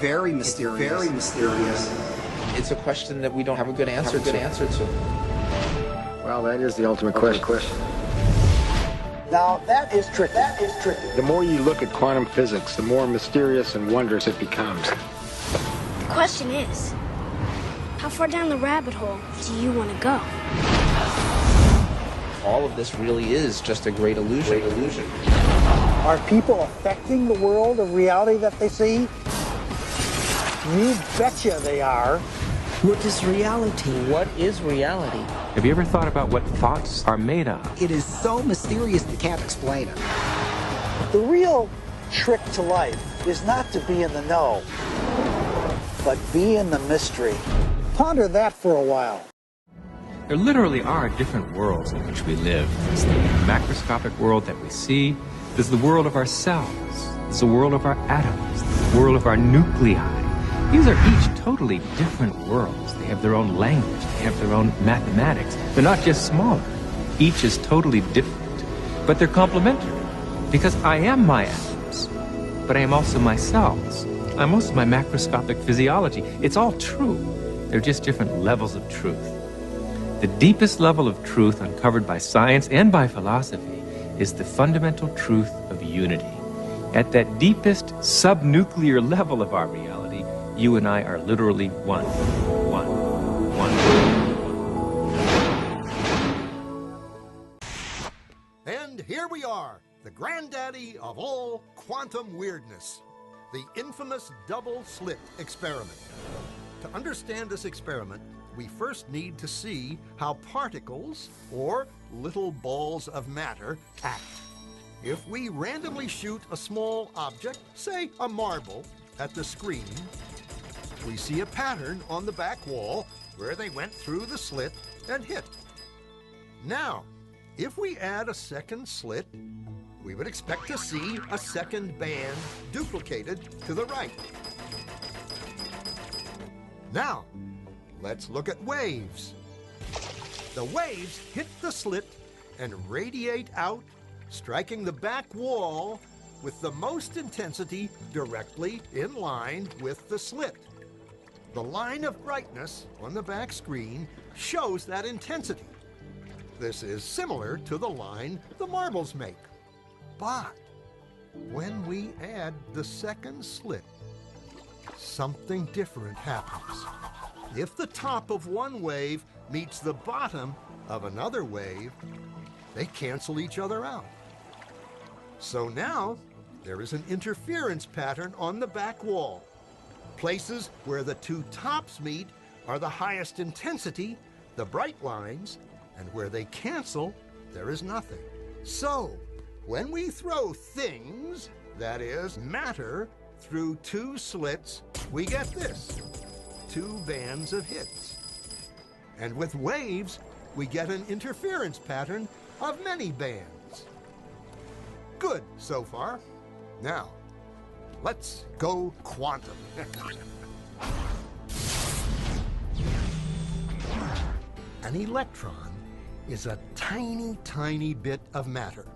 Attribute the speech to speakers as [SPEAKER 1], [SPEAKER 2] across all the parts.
[SPEAKER 1] very mysterious. It's very mysterious.
[SPEAKER 2] It's a question that we don't have a good answer to.
[SPEAKER 3] Well, that is the ultimate question.
[SPEAKER 4] Now, that is tricky.
[SPEAKER 3] The more you look at quantum physics, the more mysterious and wondrous it becomes.
[SPEAKER 5] The question is, how far down the rabbit hole do you want to go?
[SPEAKER 2] All of this really is just a great illusion.
[SPEAKER 4] Are people affecting the world of reality that they see? You betcha they are.
[SPEAKER 6] What is reality?
[SPEAKER 2] What is reality?
[SPEAKER 7] Have you ever thought about what thoughts are made of?
[SPEAKER 1] It is so mysterious you can't explain it.
[SPEAKER 4] The real trick to life is not to be in the know, but be in the mystery. Ponder that for a while.
[SPEAKER 7] There literally are different worlds in which we live. There's the macroscopic world that we see. There's the world of our cells. There's the world of our atoms. The world of our nuclei. These are each totally different worlds. They have their own language. They have their own mathematics. They're not just smaller. Each is totally different. But they're complementary. Because I am my atoms. But I am also my cells. I'm also my macroscopic physiology. It's all true. They're just different levels of truth. The deepest level of truth uncovered by science and by philosophy is the fundamental truth of unity. At that deepest subnuclear level of our reality, you and I are literally one.
[SPEAKER 8] And here we are, the granddaddy of all quantum weirdness, the infamous double-slit experiment. To understand this experiment, we first need to see how particles, or little balls of matter, act. If we randomly shoot a small object, say a marble, at the screen, we see a pattern on the back wall where they went through the slit and hit. Now, if we add a second slit, we would expect to see a second band duplicated to the right. Now, let's look at waves. The waves hit the slit and radiate out, striking the back wall with the most intensity directly in line with the slit. The line of brightness on the back screen shows that intensity. This is similar to the line the marbles make. But when we add the second slit, something different happens. If the top of one wave meets the bottom of another wave, they cancel each other out. So now, there is an interference pattern on the back wall. Places where the two tops meet are the highest intensity, the bright lines, and where they cancel, there is nothing. So, when we throw things, that is, matter, through two slits, we get this, two bands of hits. And with waves, we get an interference pattern of many bands. Good so far. Now, let's go quantum. An electron is a tiny, tiny bit of matter,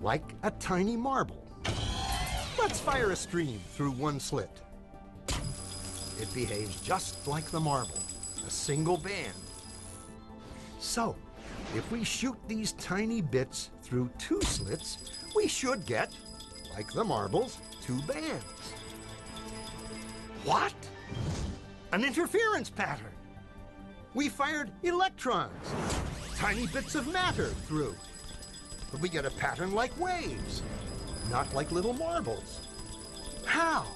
[SPEAKER 8] like a tiny marble. Let's fire a stream through one slit. It behaves just like the marble, a single band. So, if we shoot these tiny bits through two slits, we should get, like the marbles, two bands. What? An interference pattern. We fired electrons, tiny bits of matter through. But we get a pattern like waves, not like little marbles. How?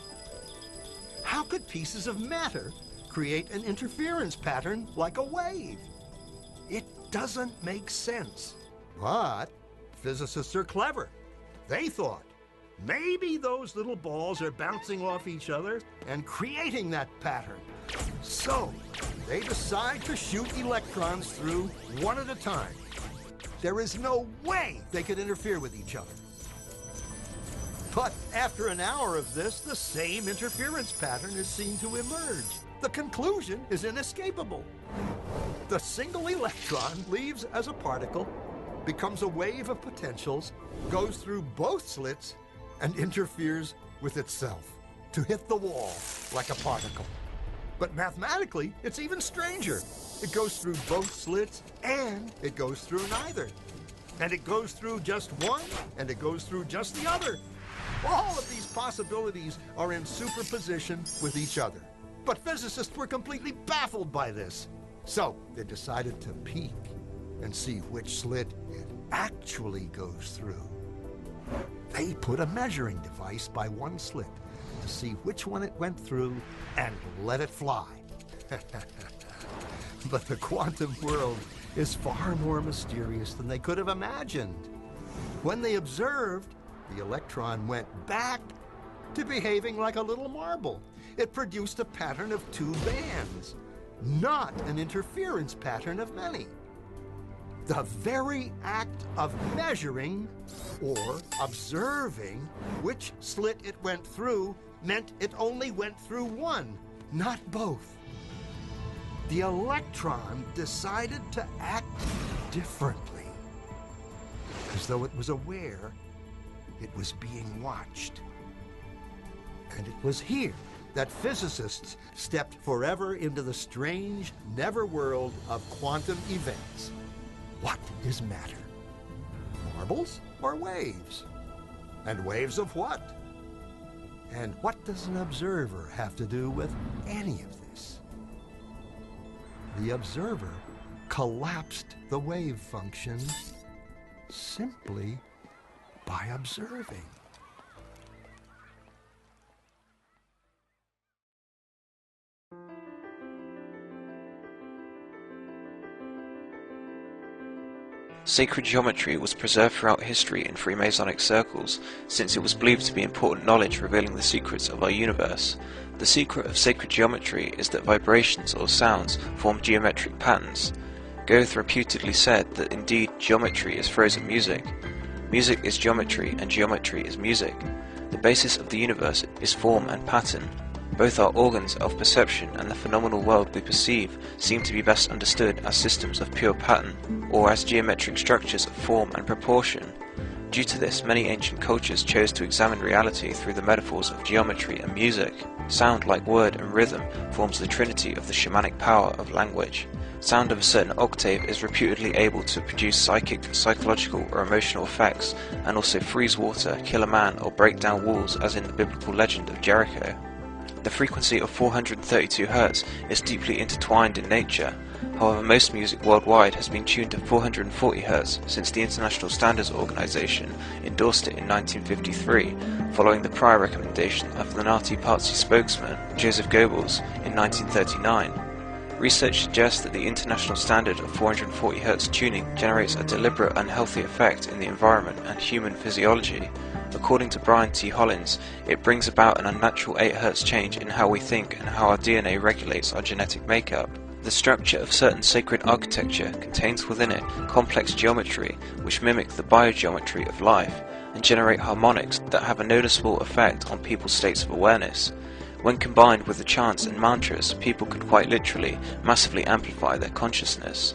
[SPEAKER 8] How could pieces of matter create an interference pattern like a wave? It doesn't make sense. But physicists are clever. They thought, maybe those little balls are bouncing off each other and creating that pattern. So, they decide to shoot electrons through one at a time. There is no way they could interfere with each other. But after an hour of this, the same interference pattern is seen to emerge. The conclusion is inescapable. The single electron leaves as a particle, becomes a wave of potentials, goes through both slits, and interferes with itself. to hit the wall like a particle. But mathematically, it's even stranger. It goes through both slits, and it goes through neither. And it goes through just one, and it goes through just the other. All of these possibilities are in superposition with each other. But physicists were completely baffled by this. So they decided to peek and see which slit it actually goes through. They put a measuring device by one slit to see which one it went through and let it fly. But the quantum world is far more mysterious than they could have imagined. When they observed, the electron went back to behaving like a little marble. It produced a pattern of two bands, not an interference pattern of many. The very act of measuring or observing which slit it went through meant it only went through one, not both. The electron decided to act differently, as though it was aware it was being watched. And it was here that physicists stepped forever into the strange never-world of quantum events. What is matter? Marbles or waves? And waves of what? And what does an observer have to do with any of this? The observer collapsed the wave function simply by observing.
[SPEAKER 9] Sacred geometry was preserved throughout history in Freemasonic circles, since it was believed to be important knowledge revealing the secrets of our universe. The secret of sacred geometry is that vibrations or sounds form geometric patterns. Goethe reputedly said that indeed geometry is frozen music. Music is geometry, and geometry is music. The basis of the universe is form and pattern. Both are organs of perception, and the phenomenal world we perceive seem to be best understood as systems of pure pattern, or as geometric structures of form and proportion. Due to this, many ancient cultures chose to examine reality through the metaphors of geometry and music. Sound, like word and rhythm, forms the trinity of the shamanic power of language. Sound of a certain octave is reputedly able to produce psychic, psychological, or emotional effects, and also freeze water, kill a man, or break down walls, as in the biblical legend of Jericho. The frequency of 432 Hz is deeply intertwined in nature. However, most music worldwide has been tuned to 440 Hz since the International Standards Organization endorsed it in 1953, following the prior recommendation of the Nazi Party spokesman Joseph Goebbels in 1939. Research suggests that the international standard of 440 Hz tuning generates a deliberate unhealthy effect in the environment and human physiology. According to Brian T. Hollins, it brings about an unnatural 8 Hz change in how we think and how our DNA regulates our genetic makeup. The structure of certain sacred architecture contains within it complex geometry which mimic the biogeometry of life and generate harmonics that have a noticeable effect on people's states of awareness. When combined with the chants and mantras, people can quite literally massively amplify their consciousness.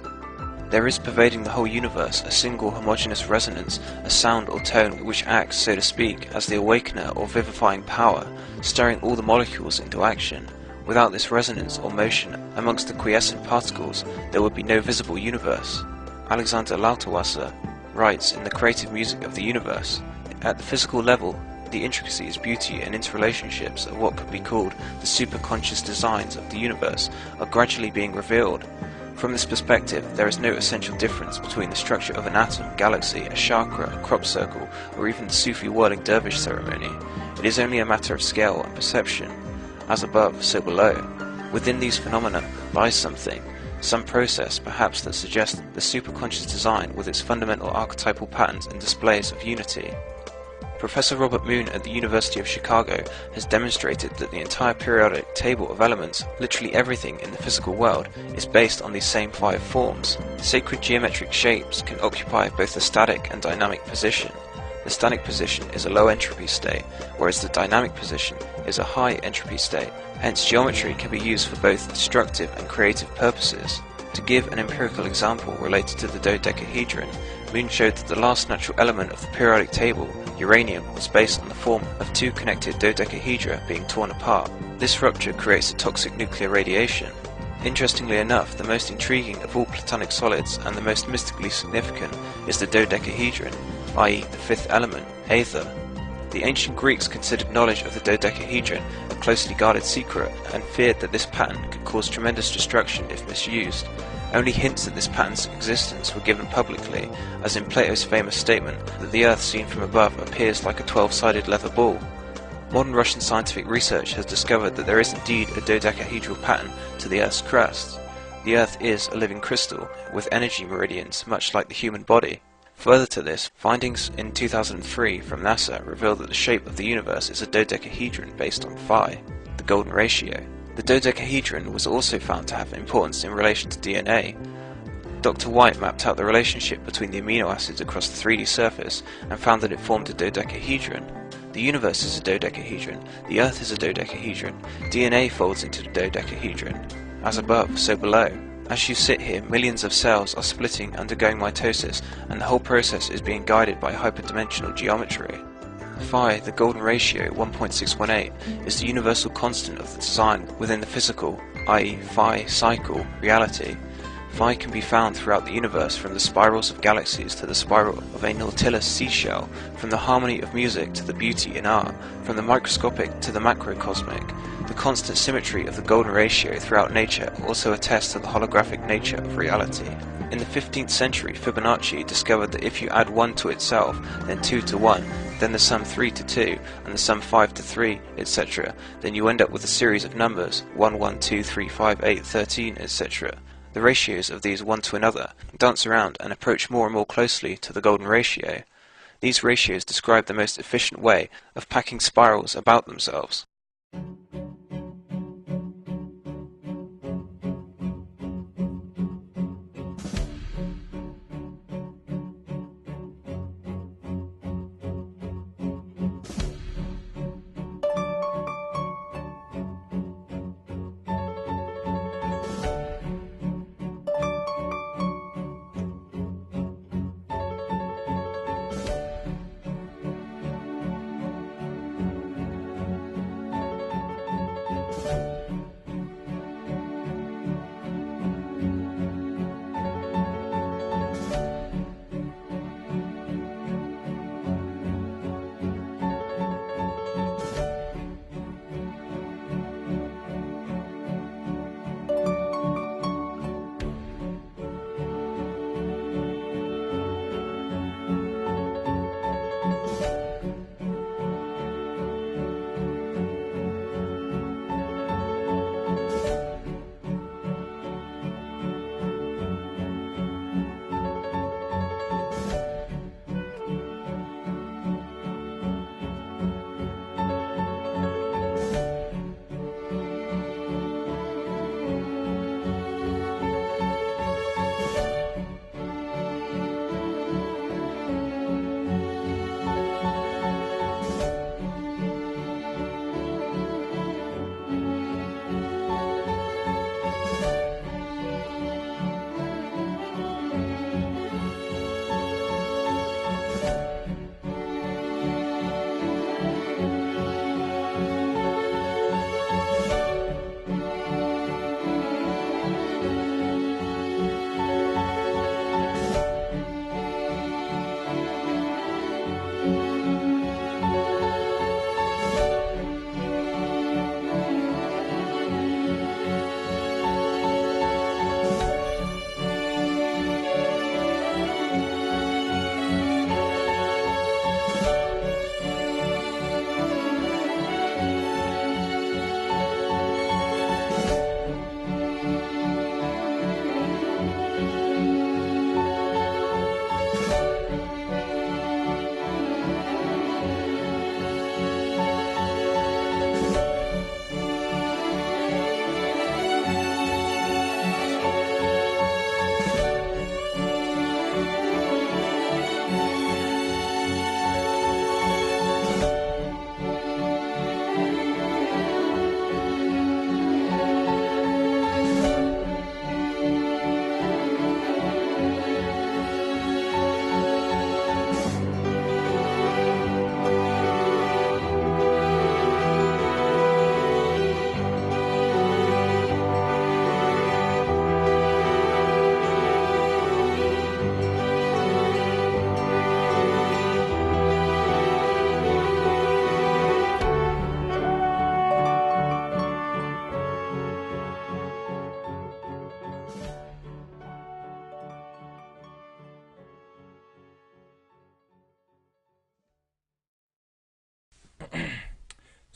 [SPEAKER 9] There is pervading the whole universe a single homogeneous resonance, a sound or tone which acts, so to speak, as the awakener or vivifying power, stirring all the molecules into action. Without this resonance or motion amongst the quiescent particles, there would be no visible universe. Alexander Lauterwasser writes in The Creative Music of the Universe, at the physical level, the intricacies, beauty, and interrelationships of what could be called the superconscious designs of the universe are gradually being revealed. From this perspective, there is no essential difference between the structure of an atom, galaxy, a chakra, a crop circle, or even the Sufi whirling dervish ceremony. It is only a matter of scale and perception. As above, so below. Within these phenomena lies something, some process perhaps that suggests the superconscious design with its fundamental archetypal patterns and displays of unity. Professor Robert Moon at the University of Chicago has demonstrated that the entire periodic table of elements, literally everything in the physical world, is based on these same 5 forms. Sacred geometric shapes can occupy both a static and dynamic position. The static position is a low entropy state, whereas the dynamic position is a high entropy state. Hence, geometry can be used for both destructive and creative purposes. To give an empirical example related to the dodecahedron, Moon showed that the last natural element of the periodic table uranium, was based on the form of two connected dodecahedra being torn apart. This rupture creates a toxic nuclear radiation. Interestingly enough, the most intriguing of all platonic solids and the most mystically significant is the dodecahedron, i.e. the fifth element, aether. The ancient Greeks considered knowledge of the dodecahedron a closely guarded secret and feared that this pattern could cause tremendous destruction if misused. Only hints at this pattern's existence were given publicly, as in Plato's famous statement that the Earth seen from above appears like a 12-sided leather ball. Modern Russian scientific research has discovered that there is indeed a dodecahedral pattern to the Earth's crust. The Earth is a living crystal, with energy meridians much like the human body. Further to this, findings in 2003 from NASA reveal that the shape of the universe is a dodecahedron based on phi, the golden ratio. The dodecahedron was also found to have importance in relation to DNA. Dr. White mapped out the relationship between the amino acids across the 3D surface and found that it formed a dodecahedron. The universe is a dodecahedron, the Earth is a dodecahedron, DNA folds into the dodecahedron. As above, so below. As you sit here, millions of cells are splitting, undergoing mitosis, and the whole process is being guided by hyperdimensional geometry. Phi, the golden ratio 1.618, is the universal constant of the design within the physical, i.e. phi cycle, reality. Phi can be found throughout the universe, from the spirals of galaxies to the spiral of a Nautilus seashell, from the harmony of music to the beauty in art, from the microscopic to the macrocosmic. The constant symmetry of the golden ratio throughout nature also attests to the holographic nature of reality. In the 15th century, Fibonacci discovered that if you add 1 to itself, then 2 to 1, then the sum 3 to 2, and the sum 5 to 3, etc., then you end up with a series of numbers 1, 1, 2, 3, 5, 8, 13, etc. The ratios of these one to another dance around and approach more and more closely to the golden ratio. These ratios describe the most efficient way of packing spirals about themselves.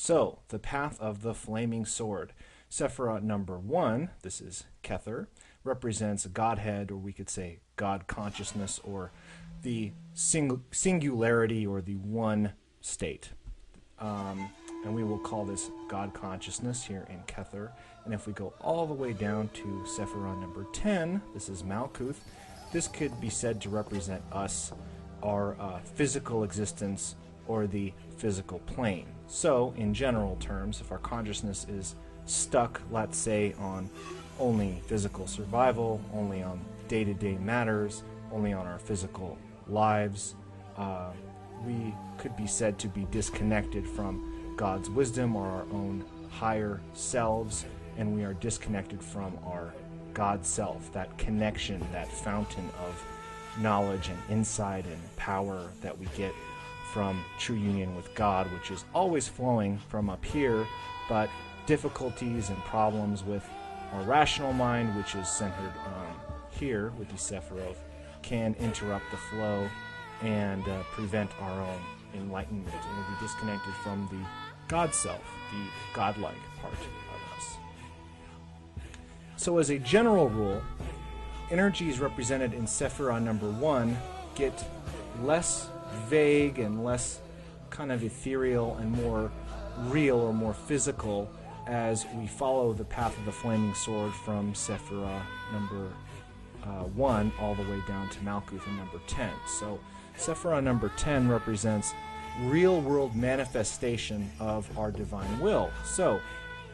[SPEAKER 10] So, the path of the flaming sword. Sephirah number 1, this is Kether, represents Godhead, or we could say God consciousness, or the singularity, or the one state. And we will call this God consciousness here in Kether. And if we go all the way down to Sephirah number 10, this is Malkuth, this could be said to represent us, our physical existence, or the physical plane. So, in general terms, if our consciousness is stuck, let's say, on only physical survival, only on day-to-day matters, only on our physical lives, we could be said to be disconnected from God's wisdom or our own higher selves, and we are disconnected from our God self, that connection, that fountain of knowledge and insight and power that we get from true union with God, which is always flowing from up here, but difficulties and problems with our rational mind, which is centered here with the Sephiroth, can interrupt the flow and prevent our own enlightenment, and we'll be disconnected from the God self, the godlike part of us. So as a general rule, energies represented in Sephirah number 1 get less vague and less kind of ethereal and more real or more physical as we follow the path of the flaming sword from Sephirah number 1 all the way down to Malkuth in number 10. So Sephirah number 10 represents real-world manifestation of our divine will. So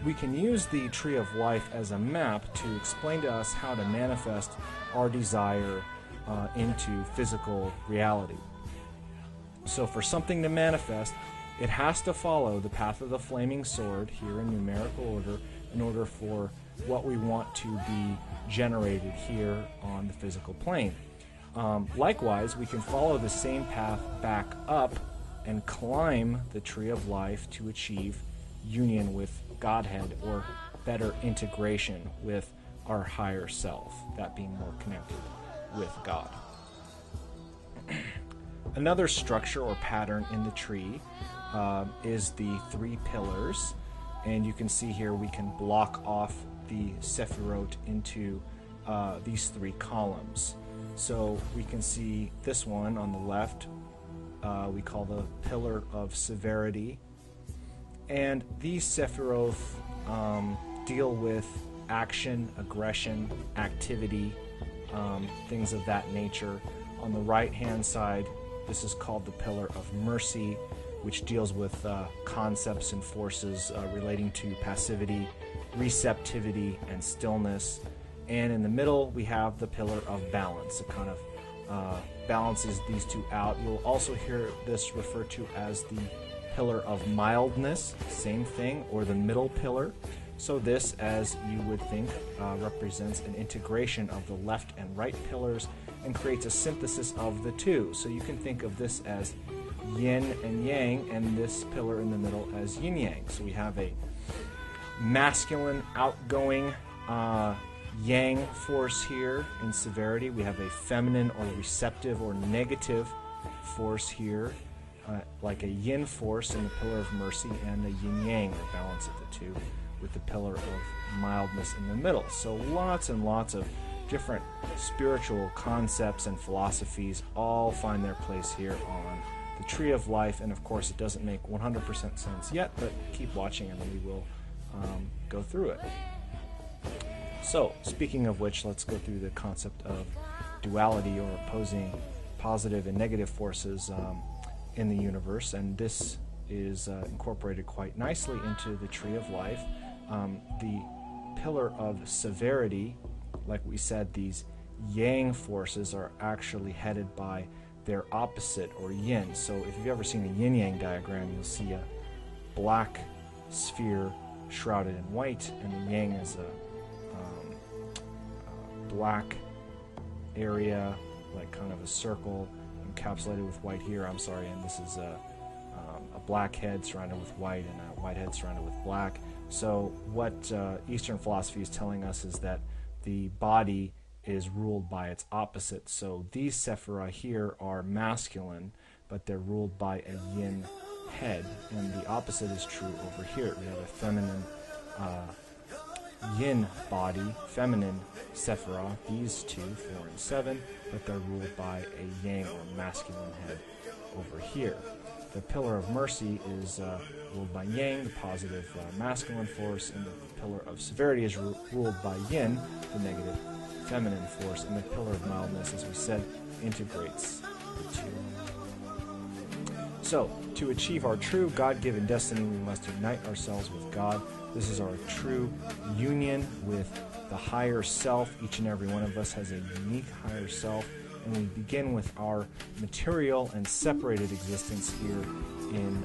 [SPEAKER 10] we can use the Tree of Life as a map to explain to us how to manifest our desire into physical reality. So for something to manifest, it has to follow the path of the flaming sword here in numerical order in order for what we want to be generated here on the physical plane. Likewise, we can follow the same path back up and climb the Tree of Life to achieve union with Godhead, or better integration with our higher self, that being more connected with God. Another structure or pattern in the tree is the 3 pillars, and you can see here we can block off the Sephiroth into these 3 columns. So we can see this one on the left, we call the Pillar of Severity, and these Sephiroth deal with action, aggression, activity, things of that nature. On the right-hand side, this is called the Pillar of Mercy, which deals with concepts and forces relating to passivity, receptivity, and stillness. And in the middle, we have the Pillar of Balance. It kind of balances these two out. You'll also hear this referred to as the Pillar of Mildness, same thing, or the middle pillar. So this, as you would think, represents an integration of the left and right pillars and creates a synthesis of the two. So you can think of this as yin and yang, and this pillar in the middle as yin yang. So we have a masculine, outgoing yang force here in severity. We have a feminine or receptive or negative force here, like a yin force in the Pillar of Mercy, and a yin yang, or balance of the two, with the Pillar of Mildness in the middle. So lots and lots of different spiritual concepts and philosophies all find their place here on the Tree of Life. And of course, it doesn't make 100% sense yet, but keep watching and we will go through it. So, speaking of which, let's go through the concept of duality, or opposing positive and negative forces in the universe, and this is incorporated quite nicely into the Tree of Life. The Pillar of Severity, like we said, these yang forces are actually headed by their opposite, or yin. So if you've ever seen a yin-yang diagram, you'll see a black sphere shrouded in white, and the yang is a black area, like kind of a circle encapsulated with white here, and this is a black head surrounded with white, and a white head surrounded with black. So what Eastern philosophy is telling us is that the body is ruled by its opposite. So these Sephirah here are masculine, but they're ruled by a yin head, and the opposite is true over here. We have a feminine yin body, feminine Sephirah, these two, 4 and 7, but they're ruled by a yang or masculine head over here. The pillar of mercy is ruled by yang, the positive masculine force, and the pillar of severity is ruled by yin, the negative feminine force, and the pillar of mildness, as we said, integrates the two. So, to achieve our true God-given destiny, we must unite ourselves with God. This is our true union with the higher self. Each and every one of us has a unique higher self, and we begin with our material and separated existence here in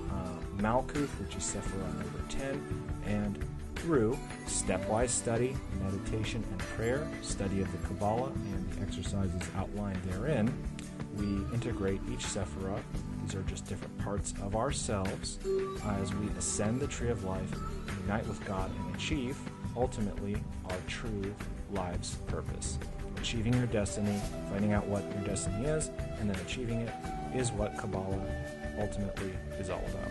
[SPEAKER 10] Malkuth, which is Sephirah number 10, and through stepwise study, meditation, and prayer, study of the Kabbalah, and the exercises outlined therein, we integrate each Sephirah. These are just different parts of ourselves as we ascend the tree of life, unite with God, and achieve, ultimately, our true life's purpose. Achieving your destiny, finding out what your destiny is, and then achieving it is what Kabbalah ultimately is all about.